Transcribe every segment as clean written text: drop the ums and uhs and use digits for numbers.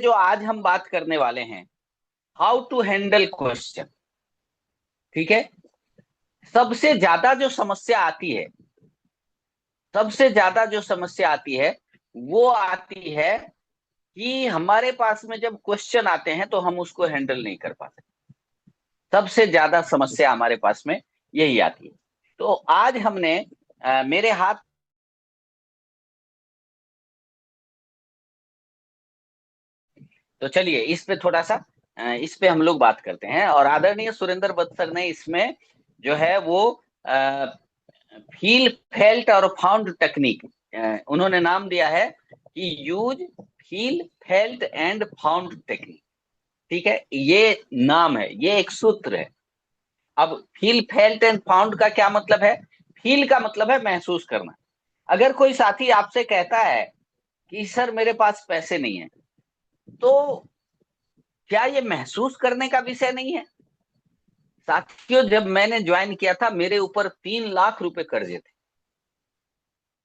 जो आज हम बात करने वाले हैं, हाउ टू हैंडल क्वेश्चन। ठीक है। सबसे ज्यादा जो समस्या आती है, सबसे ज्यादा जो समस्या आती है वो आती है कि हमारे पास में जब क्वेश्चन आते हैं तो हम उसको हैंडल नहीं कर पाते। सबसे ज्यादा समस्या हमारे पास में यही आती है। तो आज हमने मेरे हाथ, तो चलिए इस पे थोड़ा सा इस पे हम लोग बात करते हैं। और आदरणीय सुरेंद्र वत्स सर ने इसमें जो है वो फील फेल्ट और फाउंड टेक्निक, उन्होंने नाम दिया है कि use feel felt and found technique. ठीक है, ये नाम है, ये एक सूत्र है। अब फील फेल्ट एंड फाउंड का क्या मतलब है? फील का मतलब है महसूस करना। अगर कोई साथी आपसे कहता है कि सर मेरे पास पैसे नहीं है, तो क्या ये महसूस करने का विषय नहीं है? साथियों, जब मैंने ज्वाइन किया था मेरे ऊपर 3 लाख रुपए कर्जे थे।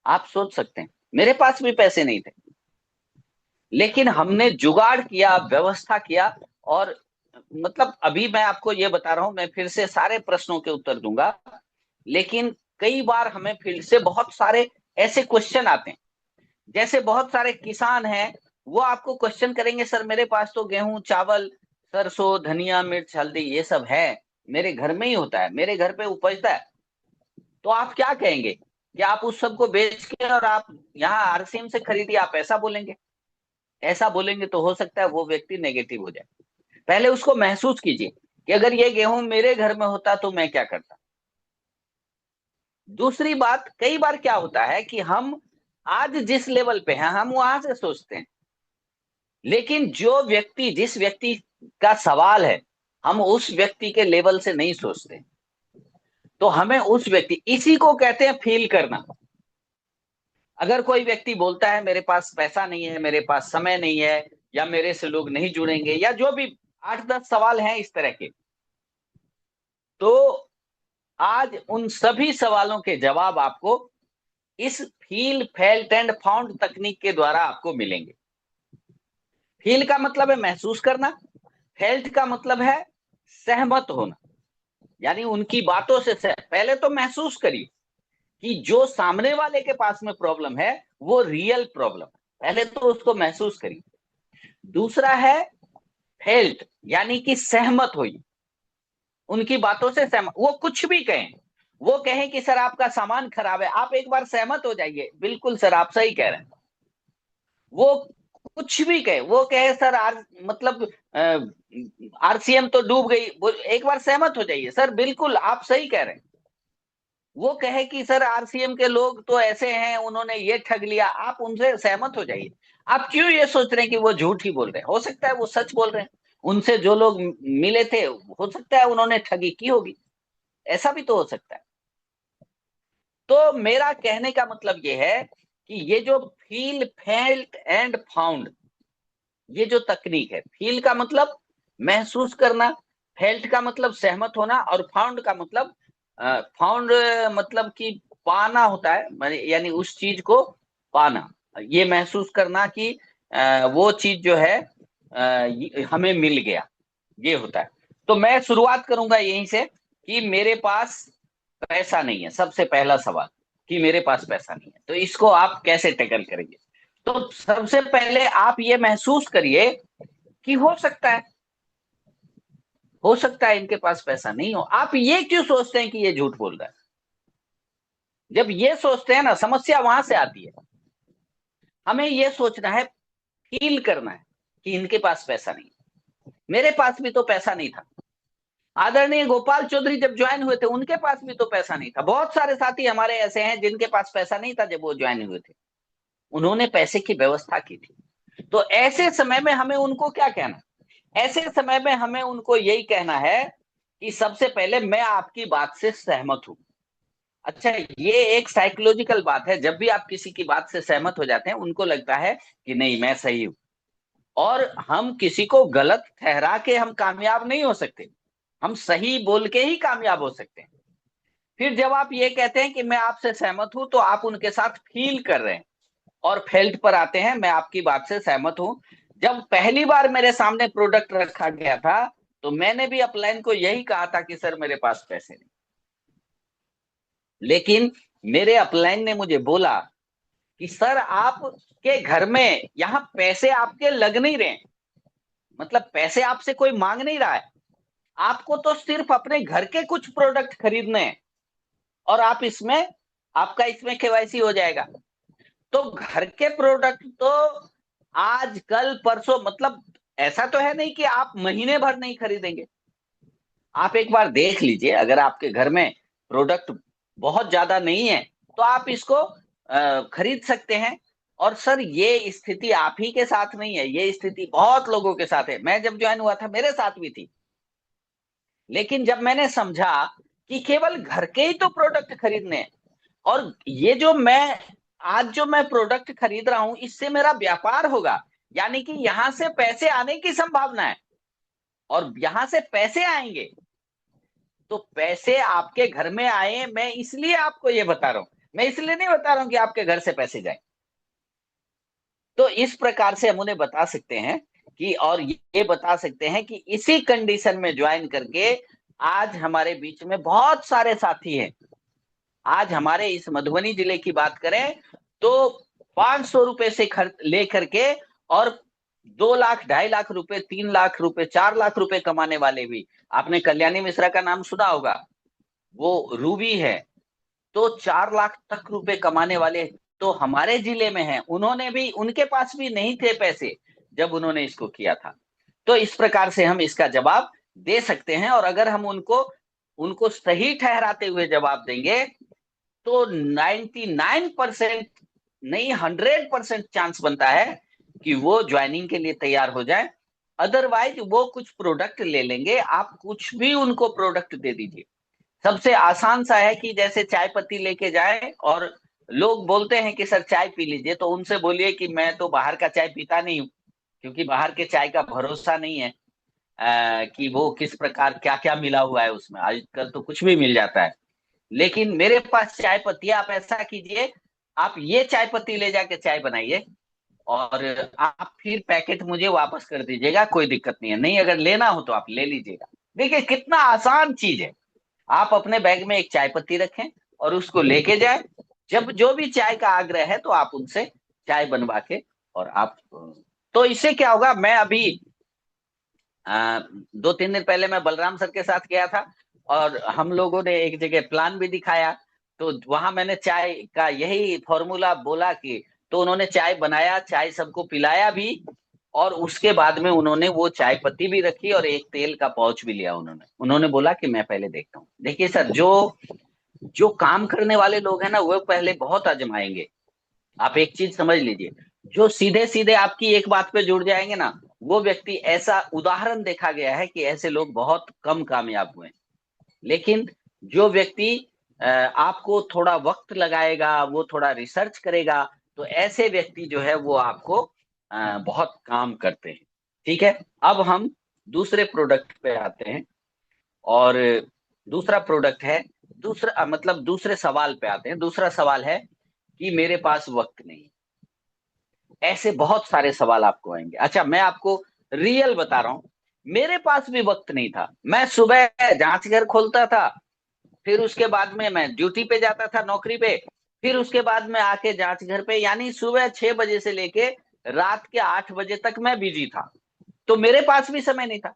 आप सोच सकते हैं, मेरे पास भी पैसे नहीं थे, लेकिन हमने जुगाड़ किया, व्यवस्था किया। और मतलब अभी मैं आपको ये बता रहा हूं, मैं फिर से सारे प्रश्नों के उत्तर दूंगा, लेकिन कई बार हमें फील्ड से बहुत सारे ऐसे क्वेश्चन आते हैं। जैसे बहुत सारे किसान हैं, वो आपको क्वेश्चन करेंगे, सर मेरे पास तो गेहूं, चावल, सरसों, धनिया, मिर्च, हल्दी ये सब है, मेरे घर में ही होता है, मेरे घर पे उपजता है। तो आप क्या कहेंगे कि आप उस सब को बेच के और आप यहाँ आरसीएम से खरीदिए, आप ऐसा बोलेंगे? ऐसा बोलेंगे तो हो सकता है वो व्यक्ति नेगेटिव हो जाए। पहले उसको महसूस कीजिए कि अगर ये गेहूं मेरे घर में होता तो मैं क्या करता। दूसरी बात, कई बार क्या होता है कि हम आज जिस लेवल पे हैं हम वहां से सोचते हैं, लेकिन जो व्यक्ति, जिस व्यक्ति का सवाल है, हम उस व्यक्ति के लेवल से नहीं सोचते। तो हमें उस व्यक्ति, इसी को कहते हैं फील करना। अगर कोई व्यक्ति बोलता है मेरे पास पैसा नहीं है, मेरे पास समय नहीं है, या मेरे से लोग नहीं जुड़ेंगे, या जो भी 8-10 सवाल हैं इस तरह के, तो आज उन सभी सवालों के जवाब आपको इस फील फेल्ट एंड फाउंड तकनीक के द्वारा आपको मिलेंगे। फील का मतलब है महसूस करना, फेल्ट का मतलब है सहमत होना, यानी उनकी बातों से पहले तो महसूस करिए कि जो सामने वाले के पास में प्रॉब्लम है वो रियल प्रॉब्लम है, पहले तो उसको महसूस करिए। दूसरा है फेल्ट, यानी कि सहमत होइए उनकी बातों से। सहमत, वो कुछ भी कहें, वो कहें कि सर आपका सामान खराब है, आप एक बार सहमत हो जाइए, बिल्कुल सर आप सही कह रहे हैं। वो कुछ भी कहे, वो कहे सर मतलब आरसीएम तो डूब गई, वो एक बार सहमत हो जाइए, सर बिल्कुल आप सही कह रहे हैं। वो कहे कि सर आरसीएम के लोग तो ऐसे हैं, उन्होंने ये ठग लिया, आप उनसे सहमत हो जाइए। आप क्यों ये सोच रहे हैं कि वो झूठ ही बोल रहे हैं? हो सकता है वो सच बोल रहे हैं, उनसे जो लोग मिले थे हो सकता है उन्होंने ठगी की होगी, ऐसा भी तो हो सकता है। तो मेरा कहने का मतलब ये है कि ये जो फील फेल्ट एंड फाउंड, ये जो तकनीक है, फील का मतलब महसूस करना, फेल्ट का मतलब सहमत होना, और फाउंड का मतलब फाउंड मतलब कि पाना होता है, यानी उस चीज को पाना, ये महसूस करना कि वो चीज जो है हमें मिल गया, ये होता है। तो मैं शुरुआत करूंगा यहीं से कि मेरे पास पैसा नहीं है। सबसे पहला सवाल कि मेरे पास पैसा नहीं है, तो इसको आप कैसे टैकल करेंगे? तो सबसे पहले आप ये महसूस करिए कि हो सकता है इनके पास पैसा नहीं हो। आप ये क्यों सोचते हैं कि ये झूठ बोल रहा है? जब ये सोचते हैं ना, समस्या वहां से आती है। हमें ये सोचना है, फील करना है कि इनके पास पैसा नहीं है, मेरे पास भी तो पैसा नहीं था। आदरणीय गोपाल चौधरी जब ज्वाइन हुए थे उनके पास भी तो पैसा नहीं था। बहुत सारे साथी हमारे ऐसे हैं जिनके पास पैसा नहीं था जब वो ज्वाइन हुए थे, उन्होंने पैसे की व्यवस्था की थी। तो ऐसे समय में हमें उनको क्या कहना? ऐसे समय में हमें उनको यही कहना है कि सबसे पहले मैं आपकी बात से सहमत हूं। अच्छा, ये एक साइकोलॉजिकल बात है, जब भी आप किसी की बात से सहमत हो जाते हैं उनको लगता है कि नहीं मैं सही हूं। और हम किसी को गलत ठहरा के हम कामयाब नहीं हो सकते, हम सही बोल के ही कामयाब हो सकते हैं। फिर जब आप ये कहते हैं कि मैं आपसे सहमत हूं, तो आप उनके साथ फील कर रहे हैं। और फेल्ट पर आते हैं, मैं आपकी बात से सहमत हूं, जब पहली बार मेरे सामने प्रोडक्ट रखा गया था तो मैंने भी अपलाइन को यही कहा था कि सर मेरे पास पैसे नहीं। लेकिन मेरे अपलाइन ने मुझे बोला कि सर आपके घर में यहाँ पैसे आपके लग नहीं रहे, मतलब पैसे आपसे कोई मांग नहीं रहा है, आपको तो सिर्फ अपने घर के कुछ प्रोडक्ट खरीदने हैं और आप इसमें, आपका इसमें केवाईसी हो जाएगा। तो घर के प्रोडक्ट तो आज कल परसों, मतलब ऐसा तो है नहीं कि आप महीने भर नहीं खरीदेंगे। आप एक बार देख लीजिए, अगर आपके घर में प्रोडक्ट बहुत ज्यादा नहीं है तो आप इसको खरीद सकते हैं। और सर ये स्थिति आप ही के साथ नहीं है, ये स्थिति बहुत लोगों के साथ है। मैं जब ज्वाइन हुआ था मेरे साथ भी थी, लेकिन जब मैंने समझा कि केवल घर के ही तो प्रोडक्ट खरीदने हैं, और ये जो मैं आज जो मैं प्रोडक्ट खरीद रहा हूं इससे मेरा व्यापार होगा, यानी कि यहां से पैसे आने की संभावना है और यहां से पैसे आएंगे, तो पैसे आपके घर में आए, मैं इसलिए आपको ये बता रहा हूं। मैं इसलिए नहीं बता रहा हूं कि आपके घर से पैसे जाए। तो इस प्रकार से हम उन्हें बता सकते हैं कि, और ये बता सकते हैं कि इसी कंडीशन में ज्वाइन करके आज हमारे बीच में बहुत सारे साथी हैं। आज हमारे इस मधुबनी जिले की बात करें तो 500 रुपए से खर्च लेकर के और 2 लाख, 2.5 लाख रुपए, 3 लाख रुपए, 4 लाख रुपए कमाने वाले भी, आपने कल्याणी मिश्रा का नाम सुना होगा, वो रूबी है, तो 4 लाख तक रुपए कमाने वाले तो हमारे जिले में हैं। उन्होंने भी, उनके पास भी नहीं थे पैसे जब उन्होंने इसको किया था। तो इस प्रकार से हम इसका जवाब दे सकते हैं, और अगर हम उनको उनको सही ठहराते हुए जवाब देंगे तो 99% नहीं, 100% चांस बनता है कि वो ज्वाइनिंग के लिए तैयार हो जाए। अदरवाइज वो कुछ प्रोडक्ट ले लेंगे, आप कुछ भी उनको प्रोडक्ट दे दीजिए। सबसे आसान सा है कि जैसे चाय पत्ती लेके जाए और लोग बोलते हैं कि सर चाय पी लीजिए, तो उनसे बोलिए कि मैं तो बाहर का चाय पीता नहीं हूँ, क्योंकि बाहर के चाय का भरोसा नहीं है कि वो किस प्रकार क्या क्या मिला हुआ है उसमें, आजकल तो कुछ भी मिल जाता है। लेकिन मेरे पास चाय पत्ती है, आप ऐसा कीजिए, आप ये चाय पत्ती ले जाके चाय बनाइए और आप फिर पैकेट मुझे वापस कर दीजिएगा, कोई दिक्कत नहीं है। नहीं, अगर लेना हो तो आप ले लीजिएगा। देखिए कितना आसान चीज है। आप अपने बैग में एक चाय पत्ती रखें और उसको लेके जाए, जब जो भी चाय का आग्रह है तो आप उनसे चाय बनवा के, और आप, तो इससे क्या होगा, मैं अभी 2-3 दिन पहले मैं बलराम सर के साथ गया था और हम लोगों ने एक जगह प्लान भी दिखाया, तो वहां मैंने चाय का यही फॉर्मूला बोला कि, तो उन्होंने चाय बनाया, चाय सबको पिलाया भी, और उसके बाद में उन्होंने वो चाय पत्ती भी रखी और एक तेल का पाउच भी लिया। उन्होंने उन्होंने बोला कि मैं पहले देखता हूँ। देखिए सर, जो जो काम करने वाले लोग हैं ना, वो पहले बहुत आजमाएंगे। आप एक चीज समझ लीजिए, जो सीधे सीधे आपकी एक बात पे जुड़ जाएंगे ना, वो व्यक्ति, ऐसा उदाहरण देखा गया है कि ऐसे लोग बहुत कम कामयाब हुए हैं। लेकिन जो व्यक्ति आपको थोड़ा वक्त लगाएगा, वो थोड़ा रिसर्च करेगा, तो ऐसे व्यक्ति जो है वो आपको बहुत काम करते हैं। ठीक है, अब हम दूसरे प्रोडक्ट पे आते हैं, और दूसरा प्रोडक्ट है, दूसरा मतलब दूसरे सवाल पे आते हैं। दूसरा सवाल है कि मेरे पास वक्त नहीं। ऐसे बहुत सारे सवाल आपको आएंगे। अच्छा, मैं आपको रियल बता रहा हूं, मेरे पास भी वक्त नहीं था। मैं सुबह जांच घर खोलता था, फिर उसके बाद में मैं ड्यूटी पे जाता था, नौकरी पे, फिर उसके बाद में आके जांच घर पे, यानी सुबह 6 बजे से लेके रात के 8 बजे तक मैं बिजी था। तो मेरे पास भी समय नहीं था।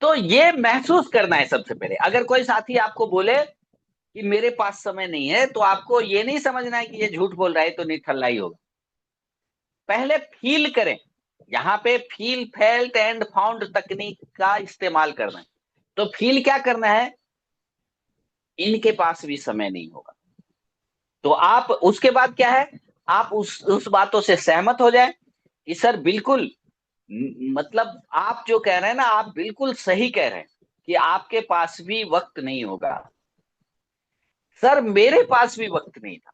तो ये महसूस करना है सबसे पहले। अगर कोई साथी आपको बोले कि मेरे पास समय नहीं है, तो आपको ये नहीं समझना है कि ये झूठ बोल रहा है, तो निठल्ला ही होगा। पहले फील करें। यहाँ पे फील, फेल्ट एंड फाउंड तकनीक का इस्तेमाल करना है। तो फील क्या करना है, इनके पास भी समय नहीं होगा। तो आप उसके बाद क्या है, आप उस बातों से सहमत हो जाए कि सर बिल्कुल, मतलब आप जो कह रहे हैं ना, आप बिल्कुल सही कह रहे हैं कि आपके पास भी वक्त नहीं होगा। सर मेरे पास भी वक्त नहीं था,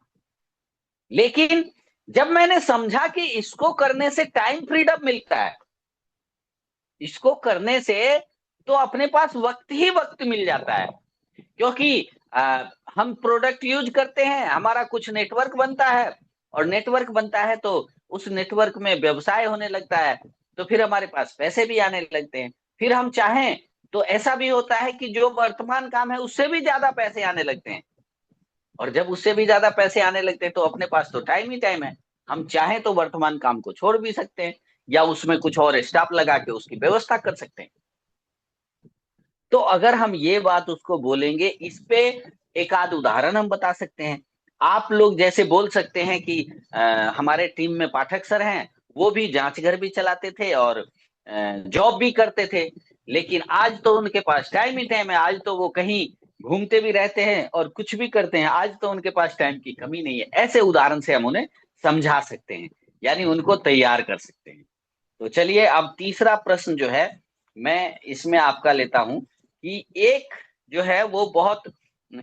लेकिन जब मैंने समझा कि इसको करने से टाइम फ्रीडम मिलता है, इसको करने से तो अपने पास वक्त ही वक्त मिल जाता है। क्योंकि हम प्रोडक्ट यूज करते हैं, हमारा कुछ नेटवर्क बनता है, और नेटवर्क बनता है तो उस नेटवर्क में व्यवसाय होने लगता है। तो फिर हमारे पास पैसे भी आने लगते हैं। फिर हम चाहें तो ऐसा भी होता है कि जो वर्तमान काम है उससे भी ज्यादा पैसे आने लगते हैं। और जब उससे भी ज्यादा पैसे आने लगते हैं तो अपने पास तो टाइम ही टाइम है। हम चाहें तो वर्तमान काम को छोड़ भी सकते हैं, या उसमें कुछ और स्टाफ लगा के उसकी व्यवस्था कर सकते हैं। तो अगर हम ये बात उसको बोलेंगे, इस पे एक आध उदाहरण हम बता सकते हैं। आप लोग जैसे बोल सकते हैं कि हमारे टीम में पाठक सर हैं, वो भी जांच घर भी चलाते थे और जॉब भी करते थे, लेकिन आज तो उनके पास टाइम ही टाइम है। आज तो वो कहीं घूमते भी रहते हैं और कुछ भी करते हैं। आज तो उनके पास टाइम की कमी नहीं है। ऐसे उदाहरण से हम उन्हें समझा सकते हैं, यानी उनको तैयार कर सकते हैं। तो चलिए, अब तीसरा प्रश्न जो है मैं इसमें आपका लेता हूं कि एक जो है वो बहुत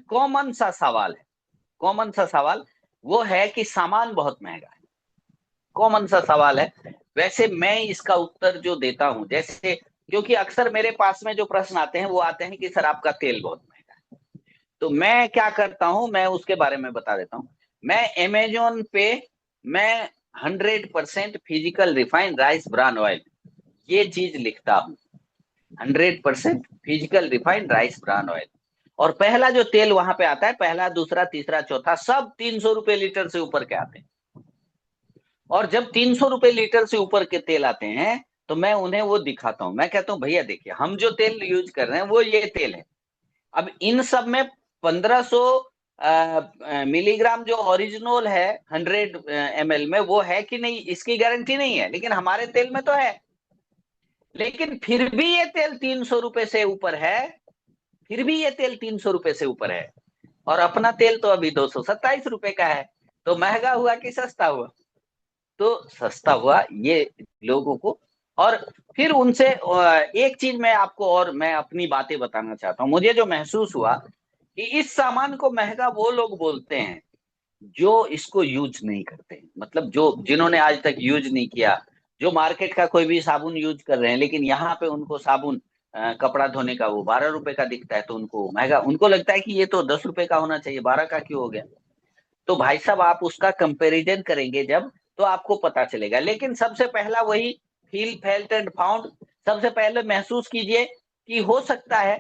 कॉमन सा सवाल है। कॉमन सा सवाल वो है कि सामान बहुत महंगा है। कॉमन सा सवाल है। वैसे मैं इसका उत्तर जो देता हूं, जैसे क्योंकि अक्सर मेरे पास में जो प्रश्न आते हैं वो आते हैं कि सर आपका तेल बहुत महंगा है, तो मैं क्या करता हूं, मैं उसके बारे में बता देता हूं। मैं अमेजोन पे मैं 100% physical refined rice bran oil ये चीज लिखता हूं। 100% physical refined rice bran oil. और पहला जो तेल वहां पे आता है, पहला दूसरा तीसरा चौथा सब 300 रुपए लीटर से ऊपर के आते हैं। और जब 300 रुपए लीटर से ऊपर के तेल आते हैं तो मैं उन्हें वो दिखाता हूं। मैं कहता हूं भैया देखिए, हम जो तेल यूज कर रहे हैं वो ये तेल है। अब इन सब में 1500 मिलीग्राम जो ओरिजिनल है 100 ml में, वो है कि नहीं इसकी गारंटी नहीं है, लेकिन हमारे तेल में तो है। लेकिन फिर भी ये तेल 300 रुपए से ऊपर है। फिर भी ये तेल 300 रुपए से ऊपर है। और अपना तेल तो अभी 227 रुपए का है। तो महंगा हुआ कि सस्ता हुआ? तो सस्ता हुआ ये लोगों को। और फिर उनसे एक चीज मैं आपको और मैं अपनी बातें बताना चाहता हूँ। मुझे जो महसूस हुआ कि इस सामान को महंगा वो लोग बोलते हैं जो इसको यूज नहीं करते, मतलब जो जिन्होंने आज तक यूज नहीं किया। जो मार्केट का कोई भी साबुन यूज कर रहे हैं, लेकिन यहाँ पे उनको साबुन कपड़ा धोने का वो 12 रुपए का दिखता है, तो उनको महंगा, उनको लगता है कि ये तो 10 रुपए का होना चाहिए, 12 का क्यों हो गया? तो भाई साहब आप उसका कंपैरिजन करेंगे जब, तो आपको पता चलेगा। लेकिन सबसे पहला वही फील फेल्ट एंड फाउंड, सबसे पहले महसूस कीजिए कि हो सकता है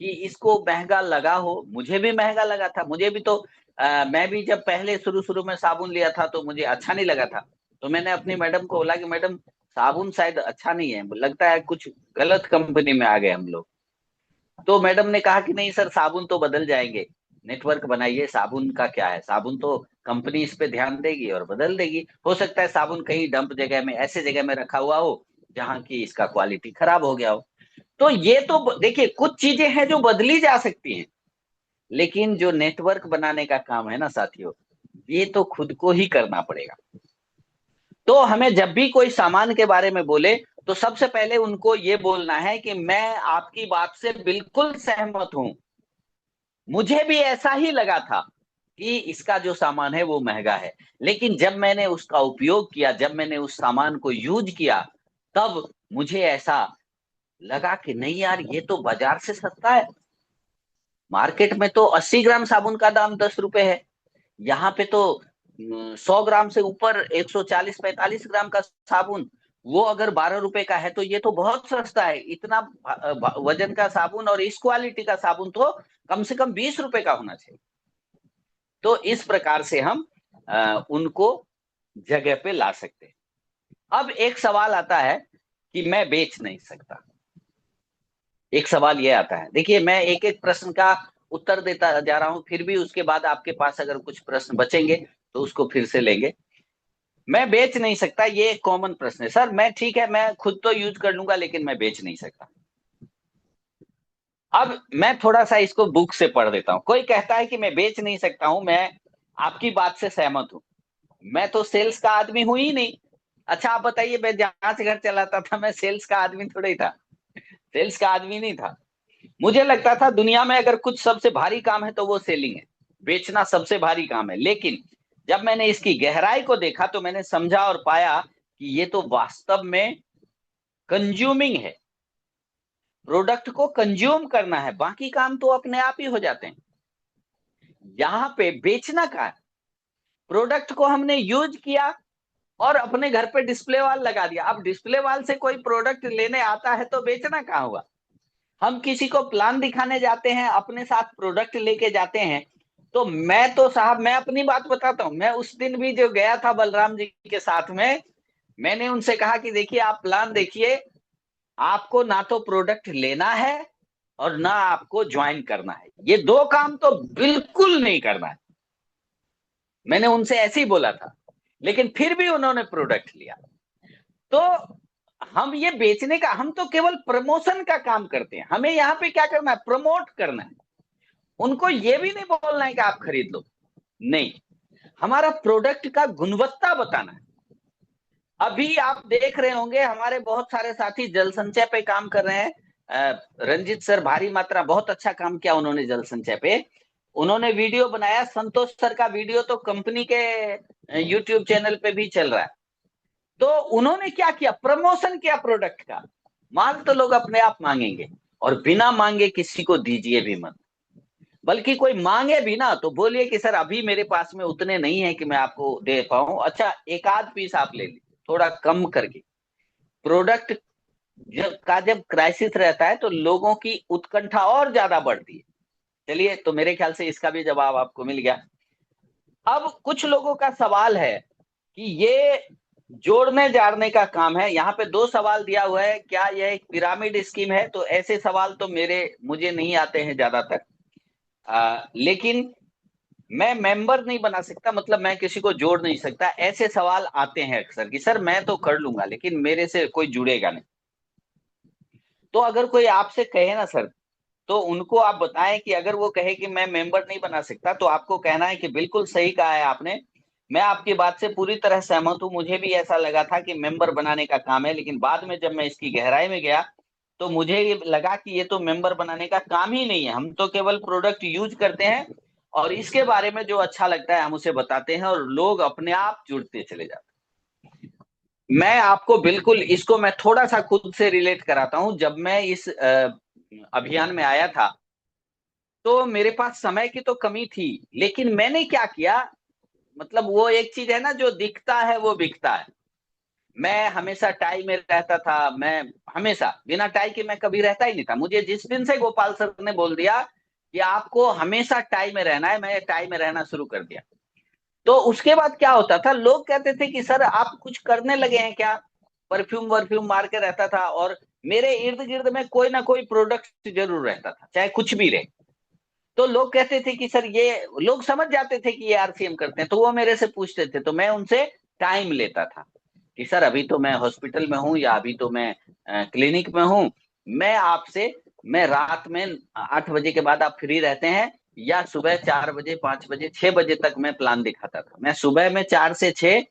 कि इसको महंगा लगा हो। मुझे भी महंगा लगा था। मुझे भी तो मैं भी जब पहले शुरू शुरू में साबुन लिया था तो मुझे अच्छा नहीं लगा था। तो मैंने अपनी मैडम को बोला कि मैडम साबुन शायद अच्छा नहीं है, लगता है कुछ गलत कंपनी में आ गए हम लोग। तो मैडम ने कहा कि नहीं सर, साबुन तो बदल जाएंगे, नेटवर्क बनाइए, साबुन का क्या है, साबुन तो कंपनी इस पे ध्यान देगी और बदल देगी। हो सकता है साबुन कहीं डंप जगह में, ऐसे जगह में रखा हुआ हो जहां की इसका क्वालिटी खराब हो गया हो। तो ये तो देखिए कुछ चीजें हैं जो बदली जा सकती हैं, लेकिन जो नेटवर्क बनाने का काम है ना साथियों, ये तो खुद को ही करना पड़ेगा। तो हमें जब भी कोई सामान के बारे में बोले तो सबसे पहले उनको ये बोलना है कि मैं आपकी बात से बिल्कुल सहमत हूं। मुझे भी ऐसा ही लगा था कि इसका जो सामान है वो महंगा है, लेकिन जब मैंने उसका उपयोग किया, जब मैंने उस सामान को यूज किया, तब मुझे ऐसा लगा कि नहीं यार, ये तो बाजार से सस्ता है। मार्केट में तो 80 ग्राम साबुन का दाम 10 रुपए है। यहाँ पे तो 100 ग्राम से ऊपर 140-45 ग्राम का साबुन, वो अगर 12 रुपए का है तो ये तो बहुत सस्ता है। इतना वजन का साबुन और इस क्वालिटी का साबुन तो कम से कम 20 रुपए का होना चाहिए। तो इस प्रकार से हम उनको जगह पे ला सकते हैं। अब एक सवाल आता है कि मैं बेच नहीं सकता। एक सवाल ये आता है, देखिए मैं एक एक प्रश्न का उत्तर देता जा रहा हूं, फिर भी उसके बाद आपके पास अगर कुछ प्रश्न बचेंगे तो उसको फिर से लेंगे। मैं बेच नहीं सकता, ये एक कॉमन प्रश्न है। सर मैं ठीक है, मैं खुद तो यूज कर लूंगा लेकिन मैं बेच नहीं सकता। अब मैं थोड़ा सा इसको बुक से पढ़ देता हूं। कोई कहता है कि मैं बेच नहीं सकता हूं, मैं आपकी बात से सहमत हूं, मैं तो सेल्स का आदमी हूं ही नहीं। अच्छा आप बताइए, मैं जहां से घर चलाता था, मैं सेल्स का आदमी थोड़ा ही था, सेल्स का आदमी नहीं था। मुझे लगता था दुनिया में अगर कुछ सबसे भारी काम है तो वो सेलिंग है, बेचना सबसे भारी काम है। लेकिन जब मैंने इसकी गहराई को देखा तो मैंने समझा और पाया कि ये तो वास्तव में कंज्यूमिंग है। प्रोडक्ट को कंज्यूम करना है, बाकी काम तो अपने आप ही हो जाते हैं। यहाँ पे बेचना का है, प्रोडक्ट को हमने यूज किया और अपने घर पे डिस्प्ले वॉल लगा दिया। अब डिस्प्ले वॉल से कोई प्रोडक्ट लेने आता है तो बेचना कहाँ हुआ। हम किसी को प्लान दिखाने जाते हैं, अपने साथ प्रोडक्ट लेके जाते हैं। तो मैं तो साहब, मैं अपनी बात बताता हूँ, मैं उस दिन भी जो गया था बलराम जी के साथ में, मैंने उनसे कहा कि देखिए आप प्लान देखिए, आपको ना तो प्रोडक्ट लेना है और ना आपको ज्वाइन करना है, ये दो काम तो बिल्कुल नहीं करना है। मैंने उनसे ऐसे ही बोला था, लेकिन फिर भी उन्होंने प्रोडक्ट लिया। तो हम ये बेचने का, हम तो केवल प्रमोशन का काम करते हैं। हमें यहाँ पे क्या करना है, प्रमोट करना है। उनको ये भी नहीं बोलना है कि आप खरीद लो, नहीं, हमारा प्रोडक्ट का गुणवत्ता बताना है। अभी आप देख रहे होंगे हमारे बहुत सारे साथी जल संचय पे काम कर रहे हैं। रंजित सर भारी मात्रा, बहुत अच्छा काम किया उन्होंने जल संचय पे। उन्होंने वीडियो बनाया, संतोष सर का वीडियो तो कंपनी के यूट्यूब चैनल पे भी चल रहा है। तो उन्होंने क्या किया, प्रमोशन किया प्रोडक्ट का। माल तो लोग अपने आप मांगेंगे, और बिना मांगे किसी को दीजिए भी मत। बल्कि कोई मांगे भी ना तो बोलिए कि सर अभी मेरे पास में उतने नहीं है कि मैं आपको दे पाऊं, अच्छा एक आध पीस आप ले लीजिए, थोड़ा कम करके। प्रोडक्ट जब क्राइसिस रहता है तो लोगों की उत्कंठा और ज्यादा बढ़ती है। चलिए, तो मेरे ख्याल से इसका भी जवाब आपको मिल गया। अब कुछ लोगों का सवाल है कि ये जोड़ने जाड़ने का काम है। यहाँ पे दो सवाल दिया हुआ है, क्या यह एक पिरामिड स्कीम है। तो ऐसे सवाल तो मुझे नहीं आते हैं ज्यादातर। लेकिन मैं मेंबर नहीं बना सकता, मतलब मैं किसी को जोड़ नहीं सकता, ऐसे सवाल आते हैं अक्सर कि सर मैं तो कर लूंगा लेकिन मेरे से कोई जुड़ेगा नहीं। तो अगर कोई आपसे कहे ना सर, तो उनको आप बताएं कि अगर वो कहे कि मैं मेंबर नहीं बना सकता, तो आपको कहना है कि बिल्कुल सही कहा है आपने, मैं आपकी बात से पूरी तरह सहमत हूं। मुझे भी ऐसा लगा था कि मेंबर बनाने का काम है, लेकिन बाद में जब मैं इसकी गहराई में गया तो मुझे ये लगा कि ये तो मेंबर बनाने का काम ही नहीं है। हम तो केवल प्रोडक्ट यूज करते हैं और इसके बारे में जो अच्छा लगता है हम उसे बताते हैं, और लोग अपने आप जुड़ते चले जाते हैं। मैं आपको बिल्कुल इसको मैं थोड़ा सा खुद से रिलेट कराता हूं। जब मैं इस अभियान में आया था तो मेरे पास समय की तो कमी थी, लेकिन मैंने क्या किया, मतलब वो एक चीज है ना, जो दिखता है वो बिकता है। मैं हमेशा टाई में रहता था, मैं हमेशा बिना टाई के मैं कभी रहता ही नहीं था। मुझे जिस दिन से गोपाल सर ने बोल दिया कि आपको हमेशा टाई में रहना है, मैं टाई में रहना शुरू कर दिया। तो उसके बाद क्या होता था, लोग कहते थे कि सर आप कुछ करने लगे हैं क्या। परफ्यूम वर्फ्यूम मार के रहता था, और मेरे इर्द गिर्द में कोई ना कोई प्रोडक्ट जरूर रहता था, चाहे कुछ भी रहे। तो लोग कहते थे कि सर, ये लोग समझ जाते थे कि ये आरसीएम करते हैं, तो वो मेरे से पूछते थे, तो मैं उनसे टाइम लेता था कि सर अभी तो मैं हॉस्पिटल में हूँ, या अभी तो मैं क्लिनिक में हूँ। मैं आपसे, मैं रात में 8 बजे के बाद आप फ्री रहते हैं, या सुबह 4 बजे, 5 बजे, 6 बजे तक मैं प्लान दिखाता था। मैं सुबह में 4 से 6,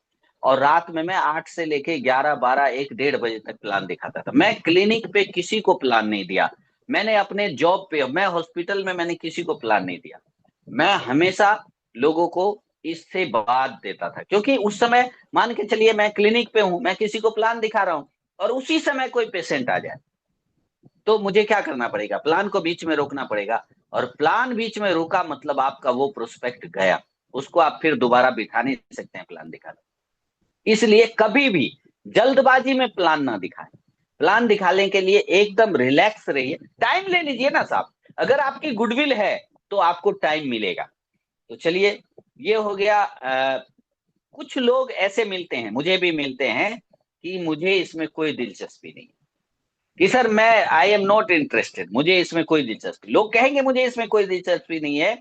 और रात में मैं 8 से लेके 11, 12, 1, 1:30 बजे तक प्लान दिखाता था। मैं क्लिनिक पे किसी को प्लान नहीं दिया, मैंने अपने जॉब पे, मैं हॉस्पिटल में मैंने किसी को प्लान नहीं दिया। मैं हमेशा लोगों को इससे बात देता था, क्योंकि उस समय मान के चलिए मैं क्लिनिक पे हूं, मैं किसी को प्लान दिखा रहा हूं, और उसी समय कोई पेशेंट आ जाए, तो मुझे क्या करना पड़ेगा, प्लान को बीच में रोकना पड़ेगा। और प्लान बीच में रुका मतलब आपका वो प्रोस्पेक्ट गया, उसको आप फिर दोबारा बिठा नहीं सकते हैं प्लान दिखाना। इसलिए कभी भी जल्दबाजी में प्लान ना दिखाएं। प्लान दिखाने के लिए एकदम रिलैक्स रहिए, टाइम ले लीजिए ना साहब। अगर आपकी गुडविल है तो आपको टाइम मिलेगा। तो चलिए, ये हो गया। कुछ लोग ऐसे मिलते हैं, मुझे भी मिलते हैं, कि मुझे इसमें कोई दिलचस्पी नहीं, कि सर मैं आई एम नॉट इंटरेस्टेड, मुझे इसमें कोई दिलचस्पी, लोग कहेंगे मुझे इसमें कोई दिलचस्पी नहीं है।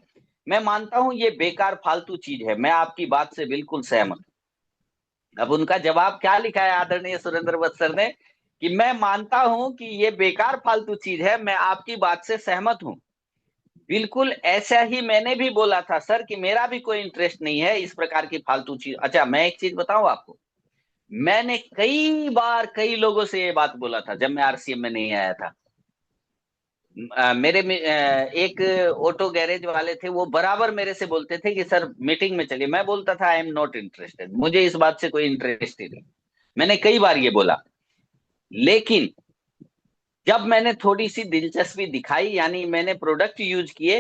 मैं मानता हूं ये बेकार फालतू चीज है, मैं आपकी बात से बिल्कुल सहमत हूं। अब उनका जवाब क्या लिखा है आदरणीय सुरेंद्र वत्स सर ने, कि मैं मानता हूं कि ये बेकार फालतू चीज है, मैं आपकी बात से सहमत हूं। बिल्कुल ऐसा ही मैंने भी बोला था सर, कि मेरा भी कोई इंटरेस्ट नहीं है इस प्रकार की फालतू चीज। अच्छा, मैं एक चीज बताऊं आपको, मैंने कई बार कई लोगों से ये बात बोला था जब मैं आरसीएम में नहीं आया था। एक ऑटो गैरेज वाले थे, वो बराबर मेरे से बोलते थे कि सर मीटिंग में चलिए। मैं बोलता था आई एम नॉट इंटरेस्टेड, मुझे इस बात से कोई इंटरेस्ट ही नहीं। मैंने कई बार ये बोला, लेकिन जब मैंने थोड़ी सी दिलचस्पी दिखाई, यानी मैंने प्रोडक्ट यूज किए,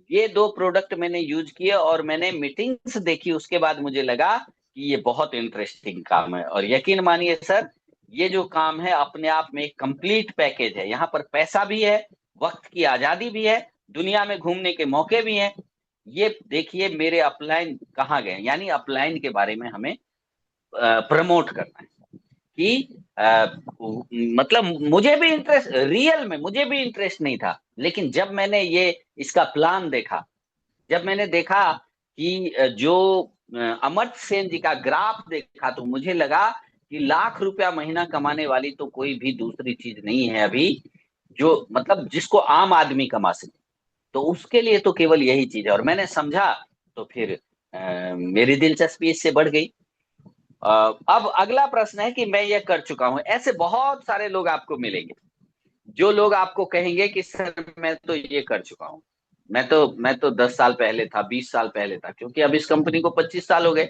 ये दो प्रोडक्ट मैंने यूज किए और मैंने मीटिंग्स देखी, उसके बाद मुझे लगा कि ये बहुत इंटरेस्टिंग काम है। और यकीन मानिए सर, ये जो काम है अपने आप में एक कंप्लीट पैकेज है। यहाँ पर पैसा भी है, वक्त की आजादी भी है, दुनिया में घूमने के मौके भी हैं। ये देखिए मेरे अपलाइन कहाँ गए, यानी अपलाइन के बारे में हमें प्रमोट करना है कि मतलब मुझे भी इंटरेस्ट, रियल में मुझे भी इंटरेस्ट नहीं था, लेकिन जब मैंने ये इसका प्लान देखा, जब मैंने देखा कि जो अमर्त्य सेन जी का ग्राफ देखा, तो मुझे लगा कि लाख रुपया महीना कमाने वाली तो कोई भी दूसरी चीज नहीं है अभी, जो मतलब जिसको आम आदमी कमा सके। तो उसके लिए तो केवल यही चीज है, और मैंने समझा। तो फिर मेरी दिलचस्पी इससे बढ़ गई। अब अगला प्रश्न है कि मैं ये कर चुका हूं, ऐसे बहुत सारे लोग आपको मिलेंगे जो लोग आपको कहेंगे कि सर मैं तो ये कर चुका हूं, मैं तो 10 साल पहले था, 20 साल पहले था, क्योंकि अब इस कंपनी को 25 साल हो गए।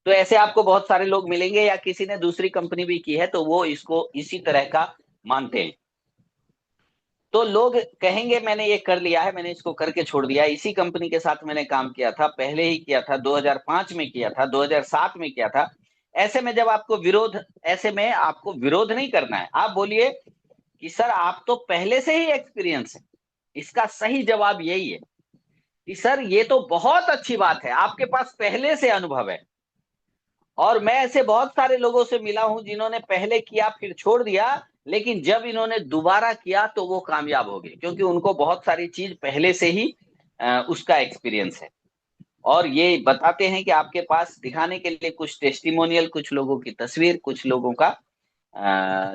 तो ऐसे आपको बहुत सारे लोग मिलेंगे, या किसी ने दूसरी कंपनी भी की है तो वो इसको इसी तरह का मानते हैं। तो लोग कहेंगे मैंने ये कर लिया है, मैंने इसको करके छोड़ दिया, इसी कंपनी के साथ मैंने काम किया था, पहले ही किया था, 2005 में किया था, 2007 में किया था। ऐसे में जब आपको विरोध, ऐसे में आपको विरोध नहीं करना है, आप बोलिए कि सर आप तो पहले से ही एक्सपीरियंस है। इसका सही जवाब यही है कि सर ये तो बहुत अच्छी बात है, आपके पास पहले से अनुभव है। और मैं ऐसे बहुत सारे लोगों से मिला हूं जिन्होंने पहले किया फिर छोड़ दिया, लेकिन जब इन्होंने दोबारा किया तो वो कामयाब हो गए, क्योंकि उनको बहुत सारी चीज पहले से ही उसका एक्सपीरियंस है। और ये बताते हैं कि आपके पास दिखाने के लिए कुछ टेस्टिमोनियल, कुछ लोगों की तस्वीर, कुछ लोगों का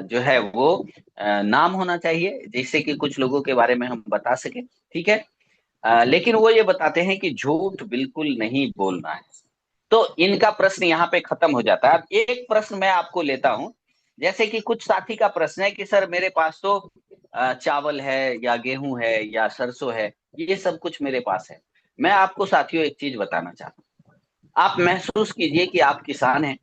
जो है वो नाम होना चाहिए, जिससे कि कुछ लोगों के बारे में हम बता सके। ठीक है। लेकिन वो ये बताते हैं कि झूठ बिल्कुल नहीं बोलना है। तो इनका प्रश्न यहाँ पे खत्म हो जाता है। अब एक प्रश्न मैं आपको लेता हूं, जैसे कि कुछ साथी का प्रश्न है कि सर मेरे पास तो चावल है या गेहूं है या सरसों है, ये सब कुछ मेरे पास है। मैं आपको साथियों एक चीज बताना चाहता हूँ। आप महसूस कीजिए कि आप किसान हैं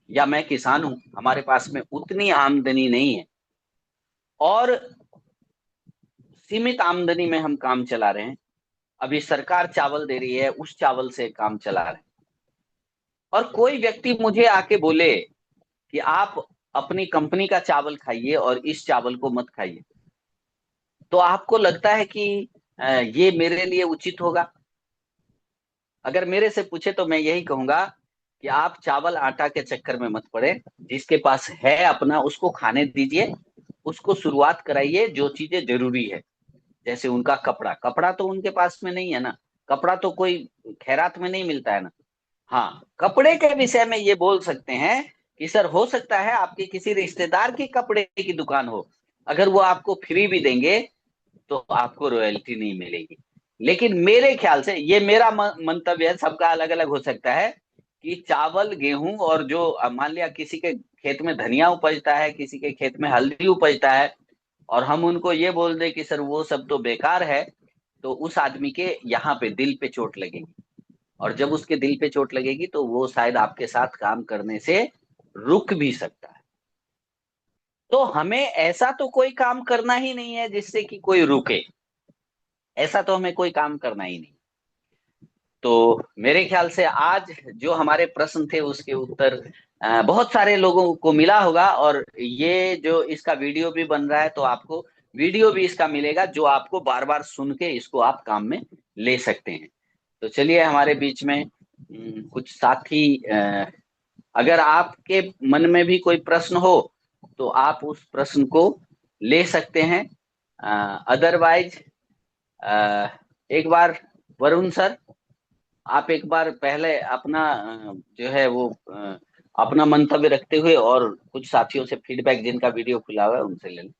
या मैं किसान हूं, हमारे पास में उतनी आमदनी नहीं है, और सीमित आमदनी में हम काम चला रहे हैं। अभी सरकार चावल दे रही है, उस चावल से काम चला रहे हैं। और कोई व्यक्ति मुझे आके बोले कि आप अपनी कंपनी का चावल खाइए और इस चावल को मत खाइए, तो आपको लगता है कि ये मेरे लिए उचित होगा? अगर मेरे से पूछे तो मैं यही कहूंगा कि आप चावल आटा के चक्कर में मत पड़े, जिसके पास है अपना उसको खाने दीजिए, उसको शुरुआत कराइए जो चीजें जरूरी है। जैसे उनका कपड़ा, कपड़ा तो उनके पास में नहीं है ना, कपड़ा तो कोई खैरात में नहीं मिलता है ना। हाँ, कपड़े के विषय में ये बोल सकते हैं कि सर हो सकता है आपके किसी रिश्तेदार की कपड़े की दुकान हो, अगर वो आपको फ्री भी देंगे तो आपको रॉयल्टी नहीं मिलेगी। लेकिन मेरे ख्याल से, ये मेरा मंतव्य है, सबका अलग अलग हो सकता है, कि चावल गेहूं और जो मान लिया किसी के खेत में धनिया उपजता है, किसी के खेत में हल्दी उपजता है, और हम उनको ये बोल दें कि सर वो सब तो बेकार है, तो उस आदमी के यहाँ पे दिल पे चोट लगेगी। और जब उसके दिल पे चोट लगेगी तो वो शायद आपके साथ काम करने से रुक भी सकता है। तो हमें ऐसा तो कोई काम करना ही नहीं है जिससे कि कोई रुके, ऐसा तो हमें कोई काम करना ही नहीं। तो मेरे ख्याल से आज जो हमारे प्रश्न थे उसके उत्तर बहुत सारे लोगों को मिला होगा, और ये जो इसका वीडियो भी बन रहा है तो आपको वीडियो भी इसका मिलेगा, जो आपको बार बार सुन के इसको आप काम में ले सकते हैं। तो चलिए, हमारे बीच में कुछ साथी, अगर आपके मन में भी कोई प्रश्न हो तो आप उस प्रश्न को ले सकते हैं। अदरवाइज एक बार वरुण सर, आप एक बार पहले अपना जो है वो अपना मंतव्य रखते हुए और कुछ साथियों से फीडबैक, जिनका वीडियो खुला हुआ है, उनसे ले लें।